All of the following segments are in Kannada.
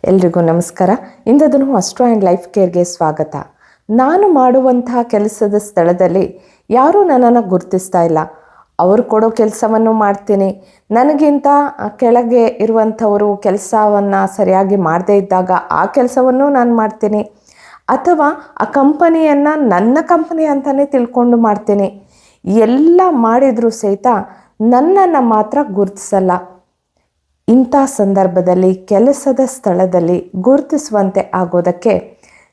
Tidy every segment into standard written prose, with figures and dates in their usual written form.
ಎಲ್ರಿಗೂ ನಮಸ್ಕಾರ. ಇಂದದನ್ನು ಅಸ್ಟ್ರೋ ಆ್ಯಂಡ್ ಲೈಫ್ ಕೇರ್ಗೆ ಸ್ವಾಗತ. ನಾನು ಮಾಡುವಂತಹ ಕೆಲಸದ ಸ್ಥಳದಲ್ಲಿ ಯಾರೂ ನನ್ನನ್ನು ಗುರುತಿಸ್ತಾ ಇಲ್ಲ. ಅವರು ಕೊಡೋ ಕೆಲಸವನ್ನು ಮಾಡ್ತೀನಿ. ನನಗಿಂತ ಕೆಳಗೆ ಇರುವಂಥವರು ಕೆಲಸವನ್ನು ಸರಿಯಾಗಿ ಮಾಡದೇ ಇದ್ದಾಗ ಆ ಕೆಲಸವನ್ನು ನಾನು ಮಾಡ್ತೀನಿ, ಅಥವಾ ಆ ಕಂಪನಿಯನ್ನು ನನ್ನ ಕಂಪನಿ ಅಂತಲೇ ತಿಳ್ಕೊಂಡು ಮಾಡ್ತೀನಿ. ಎಲ್ಲ ಮಾಡಿದರೂ ಸಹಿತ ನನ್ನನ್ನು ಮಾತ್ರ ಗುರುತಿಸಲ್ಲ. ಇಂಥ ಸಂದರ್ಭದಲ್ಲಿ ಕೆಲಸದ ಸ್ಥಳದಲ್ಲಿ ಗುರುತಿಸುವಂತೆ ಆಗೋದಕ್ಕೆ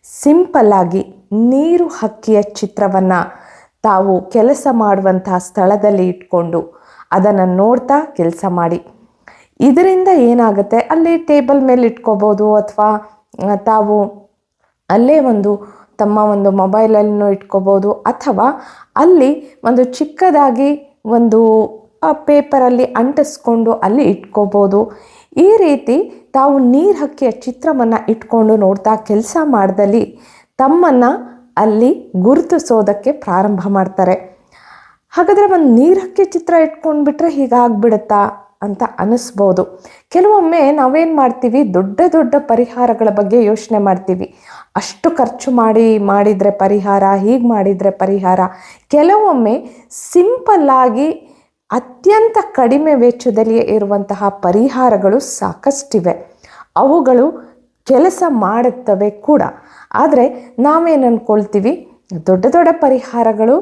ಸಿಂಪಲ್ಲಾಗಿ ನೀರು ಹಕ್ಕಿಯ ಚಿತ್ರವನ್ನು ತಾವು ಕೆಲಸ ಮಾಡುವಂತಹ ಸ್ಥಳದಲ್ಲಿ ಇಟ್ಕೊಂಡು ಅದನ್ನು ನೋಡ್ತಾ ಕೆಲಸ ಮಾಡಿ. ಇದರಿಂದ ಏನಾಗುತ್ತೆ, ಅಲ್ಲಿ ಟೇಬಲ್ ಮೇಲೆ ಇಟ್ಕೋಬೋದು, ಅಥವಾ ತಾವು ಅಲ್ಲೇ ತಮ್ಮ ಮೊಬೈಲನ್ನು ಇಟ್ಕೋಬೋದು, ಅಥವಾ ಅಲ್ಲಿ ಚಿಕ್ಕದಾಗಿ ಪೇಪರಲ್ಲಿ ಅಂಟಿಸ್ಕೊಂಡು ಅಲ್ಲಿ ಇಟ್ಕೋಬೋದು. ಈ ರೀತಿ ತಾವು ನೀರು ಹಕ್ಕಿಯ ಚಿತ್ರವನ್ನು ಇಟ್ಕೊಂಡು ನೋಡ್ತಾ ಕೆಲಸ ಮಾಡಿದಲ್ಲಿ ತಮ್ಮನ್ನು ಅಲ್ಲಿ ಗುರುತಿಸೋದಕ್ಕೆ ಪ್ರಾರಂಭ ಮಾಡ್ತಾರೆ. ಹಾಗಾದರೆ ನೀರು ಹಕ್ಕಿ ಚಿತ್ರ ಇಟ್ಕೊಂಡ್ಬಿಟ್ರೆ ಹೀಗಾಗ್ಬಿಡುತ್ತಾ ಅಂತ ಅನ್ನಿಸ್ಬೋದು. ಕೆಲವೊಮ್ಮೆ ನಾವೇನು ಮಾಡ್ತೀವಿ, ದೊಡ್ಡ ದೊಡ್ಡ ಪರಿಹಾರಗಳ ಬಗ್ಗೆ ಯೋಚನೆ ಮಾಡ್ತೀವಿ. ಅಷ್ಟು ಖರ್ಚು ಮಾಡಿದರೆ ಪರಿಹಾರ, ಹೀಗೆ ಮಾಡಿದರೆ ಪರಿಹಾರ. ಕೆಲವೊಮ್ಮೆ ಸಿಂಪಲ್ಲಾಗಿ ಅತ್ಯಂತ ಕಡಿಮೆ ವೆಚ್ಚದಲ್ಲಿ ಇರುವಂತಹ ಪರಿಹಾರಗಳು ಸಾಕಷ್ಟಿವೆ. ಅವುಗಳು ಕೆಲಸ ಮಾಡುತ್ತವೆ ಕೂಡ. ಆದರೆ ನಾವೇನು ಅಂದ್ಕೊಳ್ತೀವಿ, ದೊಡ್ಡ ದೊಡ್ಡ ಪರಿಹಾರಗಳು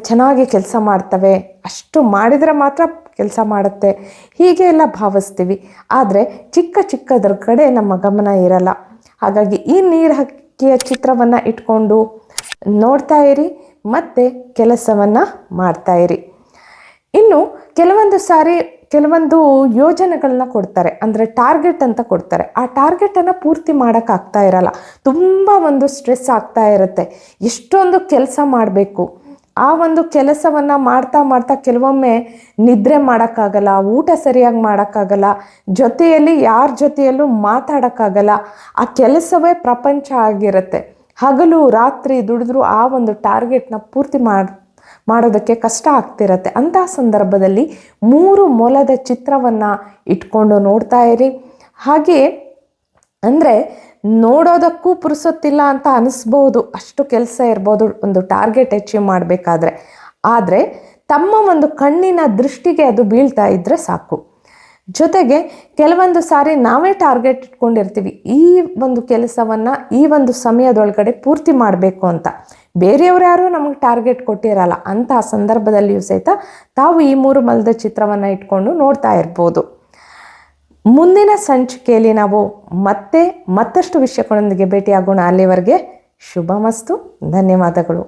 ಚೆನ್ನಾಗಿ ಕೆಲಸ ಮಾಡ್ತವೆ, ಅಷ್ಟು ಮಾಡಿದರೆ ಮಾತ್ರ ಕೆಲಸ ಮಾಡುತ್ತೆ, ಹೀಗೆ ಎಲ್ಲ ಭಾವಿಸ್ತೀವಿ. ಆದರೆ ಚಿಕ್ಕ ಚಿಕ್ಕದ್ರ ಕಡೆ ನಮ್ಮ ಗಮನ ಇರಲ್ಲ. ಹಾಗಾಗಿ ಈ ನೀರು ಹಕ್ಕಿಯ ಚಿತ್ರವನ್ನು ಇಟ್ಕೊಂಡು ನೋಡ್ತಾ ಇರಿ ಮತ್ತು ಕೆಲಸವನ್ನು ಮಾಡ್ತಾ ಇರಿ. ಇನ್ನು ಕೆಲವೊಂದು ಯೋಜನೆಗಳನ್ನ ಕೊಡ್ತಾರೆ, ಅಂದರೆ ಟಾರ್ಗೆಟ್ ಅಂತ ಕೊಡ್ತಾರೆ. ಆ ಟಾರ್ಗೆಟನ್ನು ಪೂರ್ತಿ ಮಾಡೋಕ್ಕಾಗ್ತಾ ಇರಲ್ಲ. ತುಂಬ ಸ್ಟ್ರೆಸ್ ಆಗ್ತಾ ಇರುತ್ತೆ. ಎಷ್ಟೊಂದು ಕೆಲಸ ಮಾಡಬೇಕು. ಆ ಕೆಲಸವನ್ನು ಮಾಡ್ತಾ ಮಾಡ್ತಾ ಕೆಲವೊಮ್ಮೆ ನಿದ್ರೆ ಮಾಡೋಕ್ಕಾಗಲ್ಲ, ಊಟ ಸರಿಯಾಗಿ ಮಾಡೋಕ್ಕಾಗಲ್ಲ, ಜೊತೆಯಲ್ಲಿ ಯಾರ ಜೊತೆಯಲ್ಲೂ ಮಾತಾಡೋಕ್ಕಾಗಲ್ಲ. ಆ ಕೆಲಸವೇ ಪ್ರಪಂಚ ಆಗಿರುತ್ತೆ. ಹಗಲು ರಾತ್ರಿ ದುಡಿದ್ರೂ ಆ ಟಾರ್ಗೆಟ್ನ ಪೂರ್ತಿ ಮಾಡೋದಕ್ಕೆ ಕಷ್ಟ ಆಗ್ತಿರತ್ತೆ. ಅಂತಹ ಸಂದರ್ಭದಲ್ಲಿ 3 ಮೊಲದ ಚಿತ್ರವನ್ನು ಇಟ್ಕೊಂಡು ನೋಡ್ತಾ ಇರಿ. ಹಾಗೆಯೇ ಅಂದರೆ ನೋಡೋದಕ್ಕೂ ಪುರುಸೊತ್ತಿಲ್ಲ ಅಂತ ಅನಿಸ್ಬೋದು, ಅಷ್ಟು ಕೆಲಸ ಇರ್ಬೋದು ಟಾರ್ಗೆಟ್ ಅಚೀವ್ ಮಾಡಬೇಕಾದ್ರೆ. ಆದರೆ ತಮ್ಮ ಕಣ್ಣಿನ ದೃಷ್ಟಿಗೆ ಅದು ಬೀಳ್ತಾ ಇದ್ದರೆ ಸಾಕು. ಜೊತೆಗೆ ಕೆಲವೊಂದು ಸಾರಿ ನಾವೇ ಟಾರ್ಗೆಟ್ ಇಟ್ಕೊಂಡಿರ್ತೀವಿ, ಈ ಕೆಲಸವನ್ನು ಈ ಸಮಯದೊಳಗಡೆ ಪೂರ್ತಿ ಮಾಡಬೇಕು ಅಂತ. ಬೇರೆಯವರು ಯಾರೂ ನಮಗೆ ಟಾರ್ಗೆಟ್ ಕೊಟ್ಟಿರಲ್ಲ. ಅಂತಹ ಸಂದರ್ಭದಲ್ಲಿಯೂ ಸಹಿತ ತಾವು ಈ 3 ಮೊಲದ ಚಿತ್ರವನ್ನು ಇಟ್ಕೊಂಡು ನೋಡ್ತಾ ಇರ್ಬೋದು. ಮುಂದಿನ ಸಂಚಿಕೆಯಲ್ಲಿ ನಾವು ಮತ್ತಷ್ಟು ವಿಷಯಗಳೊಂದಿಗೆ ಭೇಟಿಯಾಗೋಣ. ಅಲ್ಲಿವರೆಗೆ ಶುಭಮಸ್ತು. ಧನ್ಯವಾದಗಳು.